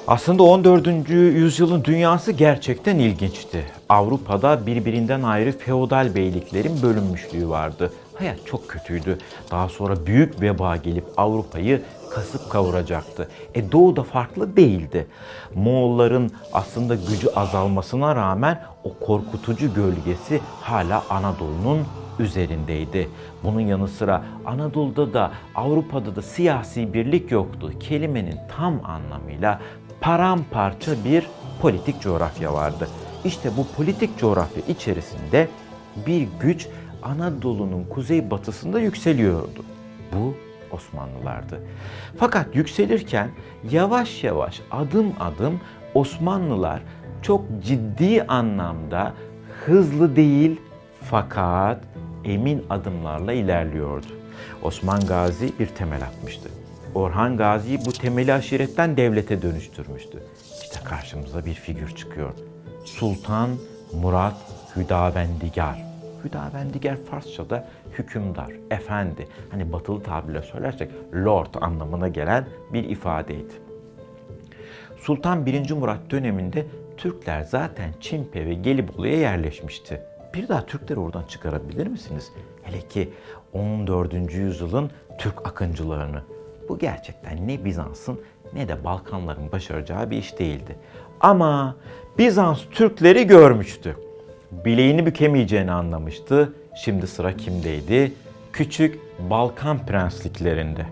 Aslında 14. yüzyılın dünyası gerçekten ilginçti. Avrupa'da birbirinden ayrı feodal beyliklerin bölünmüşlüğü vardı. Hayat çok kötüydü. Daha sonra büyük veba gelip Avrupa'yı kasıp kavuracaktı. Doğu da farklı değildi. Moğolların aslında gücü azalmasına rağmen o korkutucu gölgesi hala Anadolu'nun üzerindeydi. Bunun yanı sıra Anadolu'da da Avrupa'da da siyasi birlik yoktu. Kelimenin tam anlamıyla paramparça bir politik coğrafya vardı. İşte bu politik coğrafya içerisinde bir güç Anadolu'nun kuzeybatısında yükseliyordu. Bu Osmanlılardı. Fakat yükselirken yavaş yavaş adım adım Osmanlılar çok ciddi anlamda hızlı değil fakat emin adımlarla ilerliyordu. Osman Gazi bir temel atmıştı. Orhan Gazi bu temeli aşiretten devlete dönüştürmüştü. İşte karşımıza bir figür çıkıyor. Sultan Murat Hüdavendigar. Hüdavendigar Farsça'da hükümdar, efendi. Hani batılı tabirle söylersek lord anlamına gelen bir ifadeydi. Sultan 1. Murat döneminde Türkler zaten Çimpe ve Gelibolu'ya yerleşmişti. Bir daha Türkleri oradan çıkarabilir misiniz? Hele ki 14. yüzyılın Türk akıncılarını. Bu gerçekten ne Bizans'ın ne de Balkanların başaracağı bir iş değildi. Ama Bizans Türkleri görmüştü. Bileğini bükemeyeceğini anlamıştı. Şimdi sıra kimdeydi? Küçük Balkan prensliklerinde.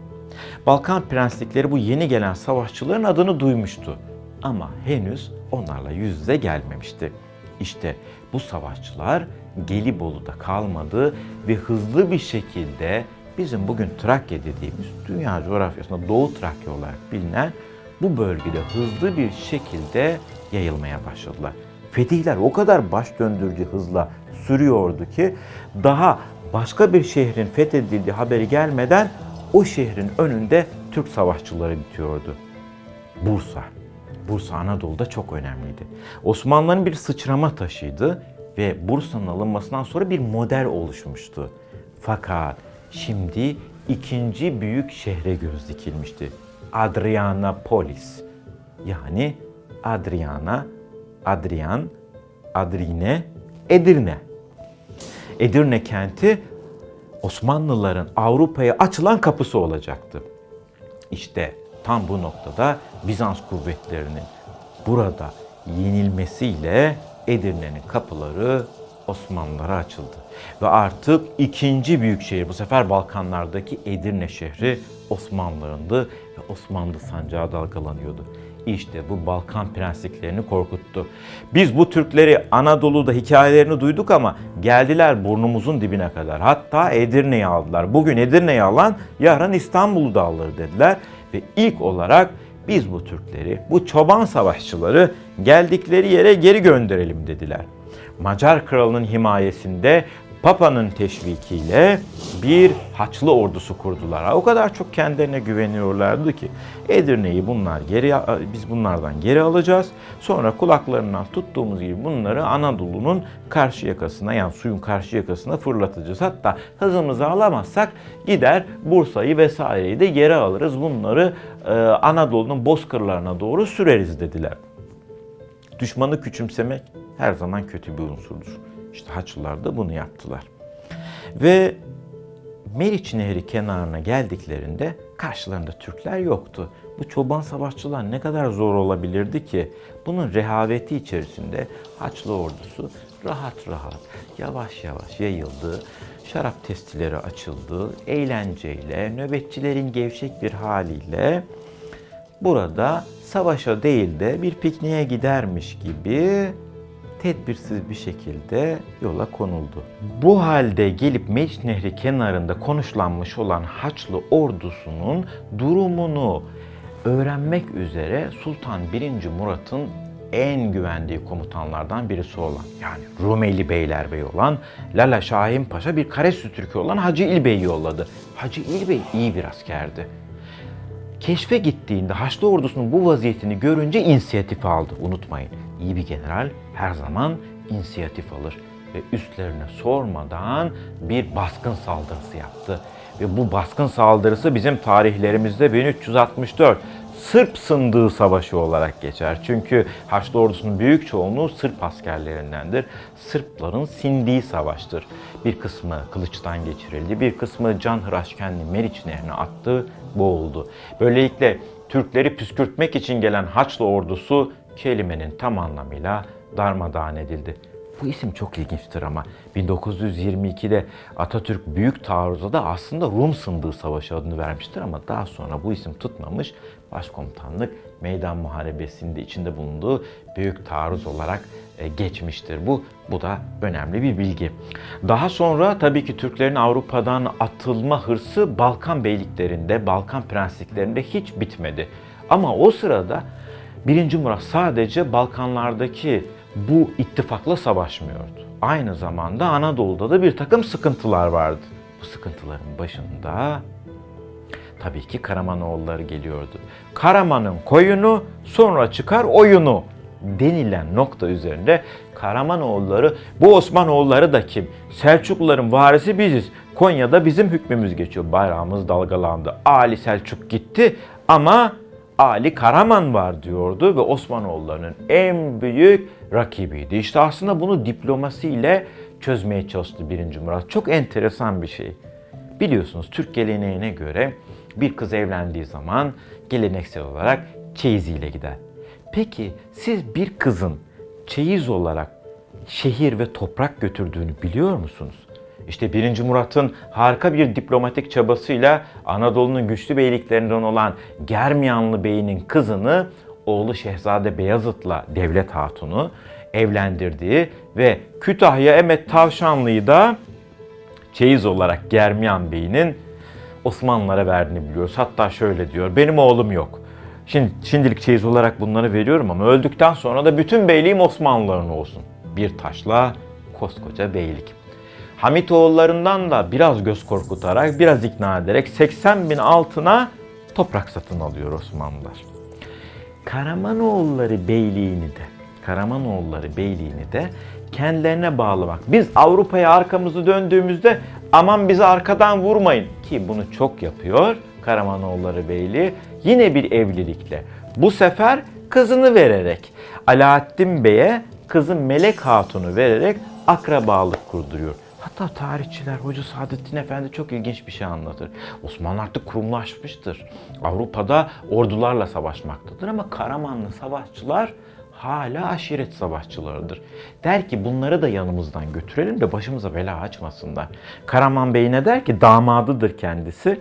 Balkan prenslikleri bu yeni gelen savaşçıların adını duymuştu. Ama henüz onlarla yüz yüze gelmemişti. İşte bu savaşçılar Gelibolu'da kalmadı ve hızlı bir şekilde bizim bugün Trakya dediğimiz dünya coğrafyasında Doğu Trakya olarak bilinen bu bölgede hızlı bir şekilde yayılmaya başladılar. Fetihler o kadar baş döndürücü hızla sürüyordu ki daha başka bir şehrin fethedildiği haberi gelmeden o şehrin önünde Türk savaşçıları bitiyordu. Bursa. Bursa Anadolu'da çok önemliydi. Osmanlıların bir sıçrama taşıydı ve Bursa'nın alınmasından sonra bir model oluşmuştu. Fakat şimdi ikinci büyük şehre göz dikilmişti. Adrianapolis. Yani Adrian, Adrine, Edirne. Edirne kenti Osmanlıların Avrupa'ya açılan kapısı olacaktı. İşte tam bu noktada Bizans kuvvetlerinin burada yenilmesiyle Edirne'nin kapıları Osmanlılara açıldı. Ve artık ikinci büyük şehir, bu sefer Balkanlardaki Edirne şehri Osmanlılarındı ve Osmanlı sancağı dalgalanıyordu. İşte bu Balkan prensliklerini korkuttu. Biz bu Türkleri Anadolu'da hikayelerini duyduk ama geldiler burnumuzun dibine kadar. Hatta Edirne'yi aldılar. Bugün Edirne'yi alan yarın İstanbul'u da alır dediler. Ve ilk olarak biz bu Türkleri, bu çoban savaşçıları geldikleri yere geri gönderelim dediler. Macar kralının himayesinde Papa'nın teşvikiyle bir Haçlı ordusu kurdular. O kadar çok kendilerine güveniyorlardı ki Edirne'yi biz bunlardan geri alacağız. Sonra kulaklarından tuttuğumuz gibi bunları Anadolu'nun karşı yakasına, yani suyun karşı yakasına fırlatacağız. Hatta hızımızı alamazsak gider Bursa'yı vesaireyi de geri alırız. Bunları Anadolu'nun bozkırlarına doğru süreriz dediler. Düşmanı küçümsemek her zaman kötü bir unsurdur. İşte Haçlılar da bunu yaptılar. Ve Meriç Nehri kenarına geldiklerinde karşılarında Türkler yoktu. Bu çoban savaşçılar ne kadar zor olabilirdi ki? Bunun rehaveti içerisinde Haçlı ordusu rahat yavaş yavaş yayıldı. Şarap testileri açıldı. Eğlenceyle, nöbetçilerin gevşek bir haliyle burada savaşa değil de bir pikniğe gidermiş gibi tedbirsiz bir şekilde yola konuldu. Bu halde gelip Meriç Nehri kenarında konuşlanmış olan Haçlı ordusunun durumunu öğrenmek üzere Sultan 1. Murat'ın en güvendiği komutanlardan birisi olan, yani Rumeli Beylerbeyi olan Lala Şahin Paşa bir Karesu Türk'ü olan Hacı İlbey'i yolladı. Hacı İlbey iyi bir askerdi. Keşfe gittiğinde Haçlı ordusunun bu vaziyetini görünce inisiyatif aldı. Unutmayın, iyi bir general her zaman inisiyatif alır ve üstlerine sormadan bir baskın saldırısı yaptı. Ve bu baskın saldırısı bizim tarihlerimizde 1364 Sırp Sındığı Savaşı olarak geçer. Çünkü Haçlı ordusunun büyük çoğunluğu Sırp askerlerindendir. Sırpların sindiği savaştır. Bir kısmı kılıçtan geçirildi, bir kısmı canhıraş kendi Meriç Nehri'ne attı, boğuldu. Böylelikle Türkleri püskürtmek için gelen Haçlı ordusu kelimenin tam anlamıyla darmadağın edildi. Bu isim çok ilginçtir ama 1922'de Atatürk Büyük Taarruz'a da aslında Rum Sındığı Savaşı adını vermiştir ama daha sonra bu isim tutmamış, Başkomutanlık Meydan Muharebesi'nde içinde bulunduğu Büyük Taarruz olarak geçmiştir. Bu da önemli bir bilgi. Daha sonra tabii ki Türklerin Avrupa'dan atılma hırsı Balkan beyliklerinde, Balkan prensliklerinde hiç bitmedi. Ama o sırada 1. Murat sadece Balkanlardaki bu ittifakla savaşmıyordu. Aynı zamanda Anadolu'da da bir takım sıkıntılar vardı. Bu sıkıntıların başında tabii ki Karamanoğulları geliyordu. Karaman'ın koyunu sonra çıkar oyunu denilen nokta üzerinde Karamanoğulları, bu Osmanoğulları da kim? Selçukluların varisi biziz. Konya'da bizim hükmümüz geçiyor. Bayrağımız dalgalandı. Ali Selçuk gitti ama Ali Karaman var diyordu ve Osmanoğulları'nın en büyük rakibiydi. İşte aslında bunu diplomasiyle çözmeye çalıştı 1. Murat. Çok enteresan bir şey. Biliyorsunuz Türk geleneğine göre bir kız evlendiği zaman geleneksel olarak çeyiziyle gider. Peki siz bir kızın çeyiz olarak şehir ve toprak götürdüğünü biliyor musunuz? İşte 1. Murat'ın harika bir diplomatik çabasıyla Anadolu'nun güçlü beyliklerinden olan Germiyanlı Bey'in kızını oğlu Şehzade Beyazıt'la Devlet Hatun'u evlendirdiği ve Kütahya Emet Tavşanlı'yı da çeyiz olarak Germiyan Bey'in Osmanlılara verdiğini biliyoruz. Hatta şöyle diyor, benim oğlum yok. Şimdilik çeyiz olarak bunları veriyorum ama öldükten sonra da bütün beyliğim Osmanlıların olsun. Bir taşla koskoca beylik. Hamitoğullarından da biraz göz korkutarak, biraz ikna ederek 80.000 altına toprak satın alıyor Osmanlılar. Karamanoğulları Beyliğini de kendilerine bağlamak. Biz Avrupa'ya arkamızı döndüğümüzde aman bizi arkadan vurmayın ki bunu çok yapıyor Karamanoğulları Beyliği. Yine bir evlilikle. Bu sefer kızını vererek Alaaddin Bey'e kızı Melek Hatun'u vererek akrabalık kurduruyor. Hatta tarihçiler Hoca Saadettin Efendi çok ilginç bir şey anlatır. Osmanlı artık kurumlaşmıştır. Avrupa'da ordularla savaşmaktadır ama Karamanlı savaşçılar hala aşiret savaşçılarıdır. Der ki bunları da yanımızdan götürelim de başımıza bela açmasınlar. Karaman Bey ne der ki, damadıdır kendisi.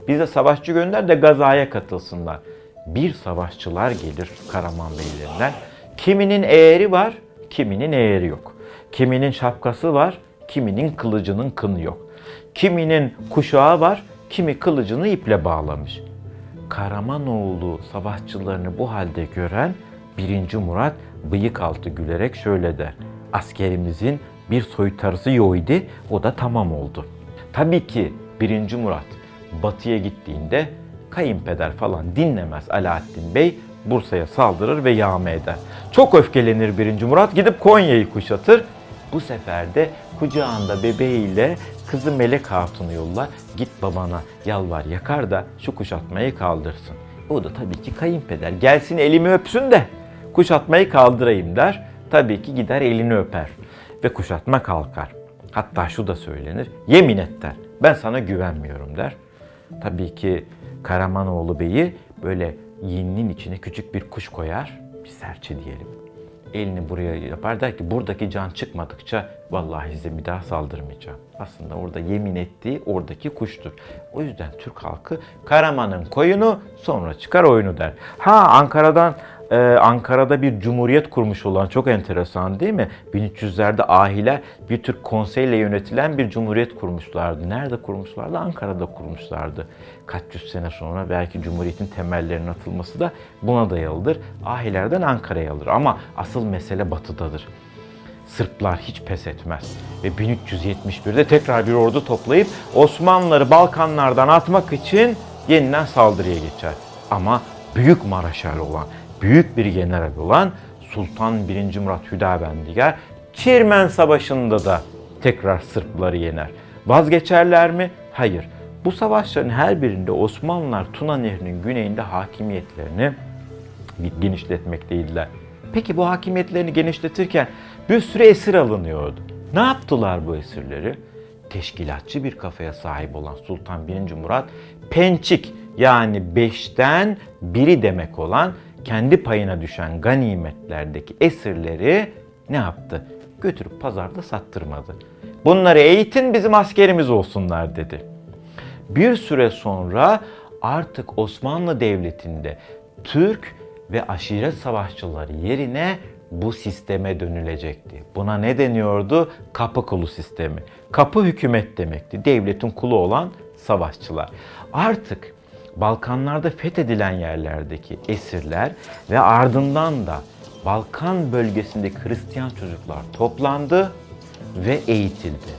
Bize savaşçı gönder de gazaya katılsınlar. Bir savaşçılar gelir Karaman Beylerinden. Kiminin eğeri var, kiminin eğeri yok. Kiminin şapkası var, kiminin kılıcının kını yok. Kiminin kuşağı var, kimi kılıcını iple bağlamış. Karamanoğlu savaşçılarını bu halde gören 1. Murat bıyık altı gülerek şöyle der. Askerimizin bir soytarısı yoydu, o da tamam oldu. Tabii ki 1. Murat batıya gittiğinde kayınpeder falan dinlemez Alaaddin Bey, Bursa'ya saldırır ve yağma eder. Çok öfkelenir 1. Murat, gidip Konya'yı kuşatır. Bu sefer de kucağında bebeğiyle kızı Melek Hatun'u yollar. Git babana yalvar yakar da şu kuşatmayı kaldırsın. O da tabii ki kayınpeder. Gelsin elimi öpsün de kuşatmayı kaldırayım der. Tabii ki gider elini öper ve kuşatma kalkar. Hatta şu da söylenir. Yemin et der. Ben sana güvenmiyorum der. Tabii ki Karamanoğlu Bey'i böyle yeğeninin içine küçük bir kuş koyar. Bir serçe diyelim. Elini buraya yapar, der ki buradaki can çıkmadıkça vallahi size bir daha saldırmayacağım. Aslında orada yemin ettiği oradaki kuştur. O yüzden Türk halkı Karaman'ın koyunu sonra çıkar oyunu der. Ankara'da bir cumhuriyet kurmuş olan, çok enteresan değil mi? 1300'lerde ahiler bir Türk konseyle yönetilen bir cumhuriyet kurmuşlardı. Nerede kurmuşlardı? Ankara'da kurmuşlardı. Kaç yüz sene sonra belki cumhuriyetin temellerinin atılması da buna dayalıdır. Ahilerden Ankara'ya alır ama asıl mesele batıdadır. Sırplar hiç pes etmez ve 1371'de tekrar bir ordu toplayıp Osmanlıları Balkanlardan atmak için yeniden saldırıya geçer. Ama büyük maraşal olan, büyük bir general olan Sultan 1. Murat Hüdavendigar Çirmen Savaşı'nda da tekrar Sırpları yener. Vazgeçerler mi? Hayır. Bu savaşların her birinde Osmanlılar Tuna Nehri'nin güneyinde hakimiyetlerini genişletmekteydiler. Peki bu hakimiyetlerini genişletirken bir sürü esir alınıyordu. Ne yaptılar bu esirleri? Teşkilatçı bir kafaya sahip olan Sultan 1. Murat, pençik yani beşten biri demek olan kendi payına düşen ganimetlerdeki esirleri ne yaptı? Götürüp pazarda sattırmadı. Bunları eğitin, bizim askerimiz olsunlar dedi. Bir süre sonra artık Osmanlı Devleti'nde Türk ve aşiret savaşçıları yerine bu sisteme dönülecekti. Buna ne deniyordu? Kapı kulu sistemi. Kapı hükümet demekti. Devletin kulu olan savaşçılar. Artık Balkanlarda fethedilen yerlerdeki esirler ve ardından da Balkan bölgesindeki Hristiyan çocuklar toplandı ve eğitildi.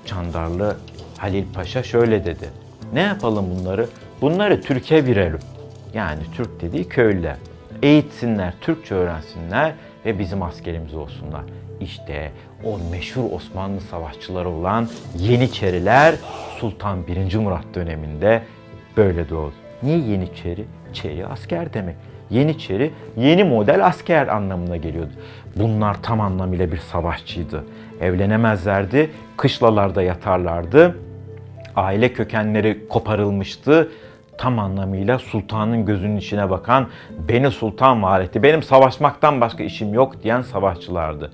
Çandarlı Halil Paşa şöyle dedi: ne yapalım bunları? Bunları Türkiye verelim. Yani Türk dediği köylüler. Eğitsinler, Türkçe öğrensinler ve bizim askerimiz olsunlar. İşte o meşhur Osmanlı savaşçıları olan Yeniçeriler Sultan 1. Murat döneminde böyle doğdu. Niye Yeniçeri? Çeri asker demek. Yeniçeri yeni model asker anlamına geliyordu. Bunlar tam anlamıyla bir savaşçıydı. Evlenemezlerdi, kışlalarda yatarlardı. Aile kökenleri koparılmıştı. Tam anlamıyla sultanın gözünün içine bakan, beni sultan var etti, benim savaşmaktan başka işim yok diyen savaşçılardı.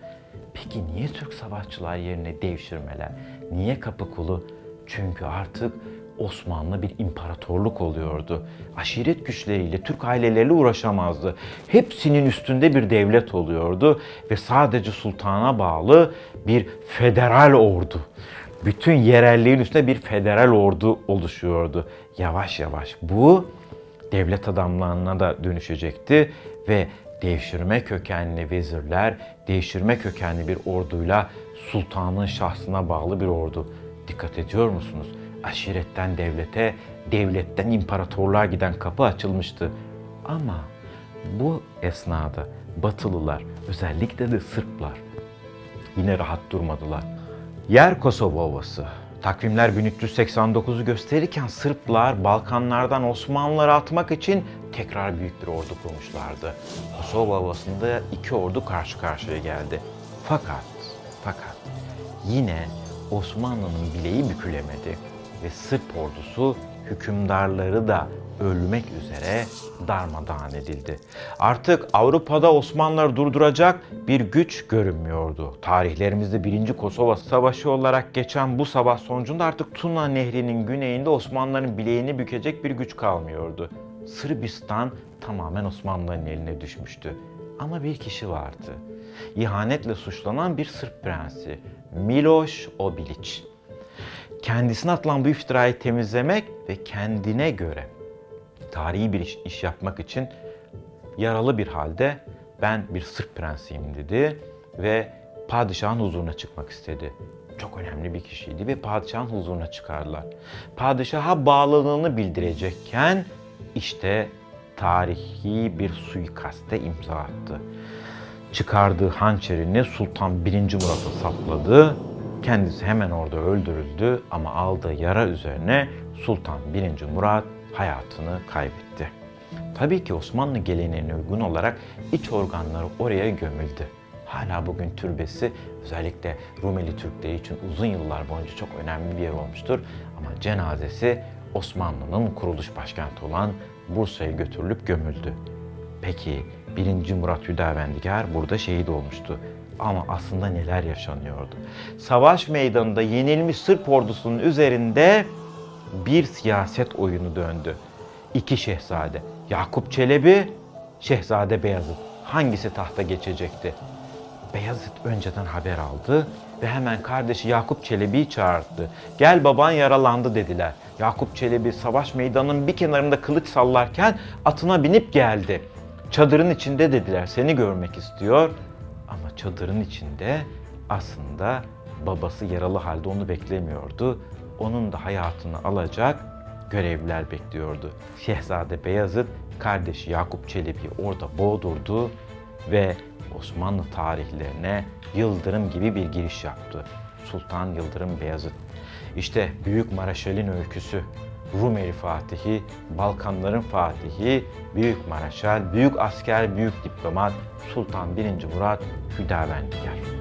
Peki niye Türk savaşçılar yerine devşirmeler? Niye kapı kulu? Çünkü artık Osmanlı bir imparatorluk oluyordu. Aşiret güçleriyle, Türk aileleriyle uğraşamazdı. Hepsinin üstünde bir devlet oluyordu ve sadece sultana bağlı bir federal ordu. Bütün yerelliğin üstünde bir federal ordu oluşuyordu. Yavaş yavaş bu devlet adamlarına da dönüşecekti ve devşirme kökenli vezirler, devşirme kökenli bir orduyla sultanın şahsına bağlı bir ordu. Dikkat ediyor musunuz? Aşiretten devlete, devletten imparatorluğa giden kapı açılmıştı. Ama bu esnada Batılılar, özellikle de Sırplar yine rahat durmadılar. Yer Kosova Ovası. Takvimler 1389'u gösterirken Sırplar Balkanlardan Osmanlıları atmak için tekrar büyük bir ordu kurmuşlardı. Kosova Ovası'nda iki ordu karşı karşıya geldi. Fakat yine Osmanlı'nın bileği bükülemedi ve Sırp ordusu hükümdarları da ölmek üzere darmadağın edildi. Artık Avrupa'da Osmanlıları durduracak bir güç görünmüyordu. Tarihlerimizde 1. Kosova Savaşı olarak geçen bu savaş sonucunda artık Tuna Nehri'nin güneyinde Osmanlıların bileğini bükecek bir güç kalmıyordu. Sırbistan tamamen Osmanlıların eline düşmüştü. Ama bir kişi vardı. İhanetle suçlanan bir Sırp prensi, Miloš Obilić. Kendisine atılan bu iftirayı temizlemek ve kendine göre tarihi bir iş yapmak için yaralı bir halde ben bir Sırp prensiyim dedi ve padişahın huzuruna çıkmak istedi. Çok önemli bir kişiydi ve padişahın huzuruna çıkardılar. Padişaha bağlılığını bildirecekken işte tarihi bir suikaste imza attı. Çıkardığı hançerini Sultan 1. Murat'a sapladı. Kendisi hemen orada öldürüldü ama aldığı yara üzerine Sultan 1. Murat hayatını kaybetti. Tabii ki Osmanlı geleneğine uygun olarak iç organları oraya gömüldü. Hala bugün türbesi özellikle Rumeli Türkleri için uzun yıllar boyunca çok önemli bir yer olmuştur. Ama cenazesi Osmanlı'nın kuruluş başkenti olan Bursa'ya götürülüp gömüldü. Peki 1. Murat Hüdavendigar burada şehit olmuştu. Ama aslında neler yaşanıyordu? Savaş meydanında yenilmiş Sırp ordusunun üzerinde bir siyaset oyunu döndü. İki şehzade, Yakup Çelebi, Şehzade Beyazıt. Hangisi tahta geçecekti? Beyazıt önceden haber aldı ve hemen kardeşi Yakup Çelebi'yi çağırdı. Gel baban yaralandı dediler. Yakup Çelebi savaş meydanının bir kenarında kılıç sallarken atına binip geldi. Çadırın içinde dediler, seni görmek istiyor. Ama çadırın içinde aslında babası yaralı halde onu beklemiyordu. Onun da hayatını alacak görevliler bekliyordu. Şehzade Beyazıt kardeşi Yakup Çelebi'yi orada boğdurdu ve Osmanlı tarihlerine yıldırım gibi bir giriş yaptı. Sultan Yıldırım Beyazıt. İşte Büyük Maraşal'in öyküsü. Rumeli Fatihi, Balkanların Fatihi, Büyük Maraşal, Büyük Asker, Büyük Diplomat Sultan 1. Murat Hüdavendigar.